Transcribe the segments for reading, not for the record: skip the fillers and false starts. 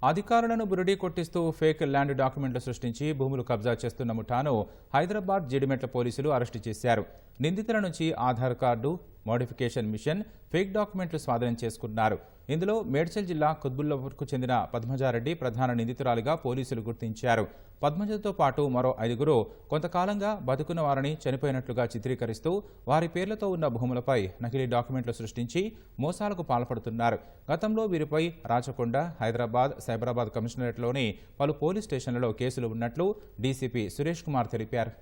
అధికారులను బురిడీ కొట్టిస్తూ fake land డాక్యుమెంట్లు సృష్టించి భూములు కబ్జా చేస్తున్న ముఠాను హైదరాబాద్ జీడిమెట్ల పోలీసులు అరెస్టు చేశారు. నిందితుల నుంచి Aadhaar card, modification machine, fake డాక్యుమెంట్లు స్వాధీనం చేసుకున్నారు. ఇందులో మేడ్చల్ జిల్లా కుత్బుల్లాపూర్కు చెందిన పద్మజారెడ్డి ప్రధాన నిందితురాలిగా పోలీసులు గుర్తించారు. పద్మజతో పాటు మరో 5గురు కొంతకాలంగా బతుకున్న వారిని చనిపోయినట్లుగా చిత్రీకరిస్తూ వారి పేర్లతో ఉన్న భూములపై నకిలీ డాక్యుమెంట్లు సృష్టించి మోసాలకు పాల్పడుతున్నారు. గతంలో వీరిపై రాచకొండ, హైదరాబాద్, సైబరాబాద్ కమిషనరేట్లోని పలు పోలీస్ స్టేషన్లలో కేసులు ఉన్నట్లు డీసీపీ సురేష్ కుమార్ తెలిపారు.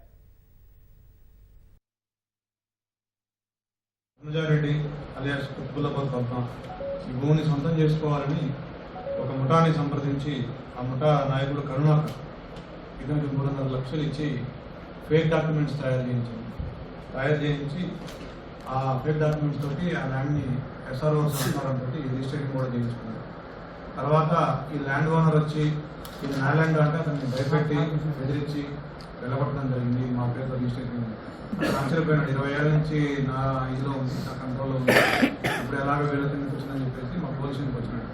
పద్మజారెడ్డి అలియాస్ కుత్బుల్లాపూర్ పద్మ ఈ భూమిని సొంతం చేసుకోవాలని ఒక ముఠాని సంప్రదించి ఆ ముఠా నాయకుడు కరుణాకర్ ఇతనికి 3.5 లక్షలు ఇచ్చి ఫేక్ డాక్యుమెంట్స్ తయారు చేయించి ఆ ఫేక్ డాక్యుమెంట్స్ తోటి ఆ ల్యాండ్ని SRO సంస్థానంతో రిజిస్ట్రేషన్ కూడా చేయించుకున్నారు. తర్వాత ఈ ల్యాండ్ ఓనర్ వచ్చి ఇది నా ల్యాండ్ అంటే అతన్ని భయపెట్టి బెదిరించి వెళ్ళగొట్టడం జరిగింది. మా పేరుతో రిజిస్ట్రేషన్ ఆశ్చర్యపోయినాడు. 20 ఏళ్ళ నుంచి నా ఇదిలో ఉంది, నా కంట్రోల్లో ఉంది, ఇప్పుడు ఎలాగో వేరే కిందకి వచ్చిందని చెప్పేసి మా పోలీసులకు వచ్చినాడు.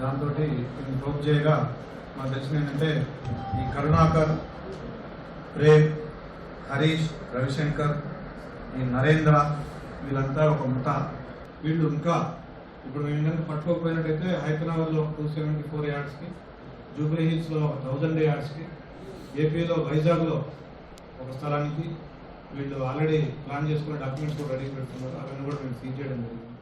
దాంతో నేను ప్రోప్ చేయగా మాకు తెలిసిన ఏంటంటే ఈ కరుణాకర్, ప్రేమ్, హరీష్, రవిశంకర్, ఈ నరేంద్ర వీళ్ళంతా ఒక ముఠా. వీళ్ళు ఇంకా ఇప్పుడు మేము ఏంటంటే పట్టుకోకపోయినట్టయితే హైదరాబాద్లో 274 యార్డ్స్కి, జూబ్లీ హిల్స్లో 1000 యార్డ్స్కి, ఏపీలో వైజాగ్లో ఒక స్థలానికి వీళ్ళు ఆల్రెడీ ప్లాన్ చేసుకునే డాక్యుమెంట్స్ కూడా రెడీ పెడుతున్నారు. అవన్నీ కూడా మేము సీజ్ చేయడం జరిగింది.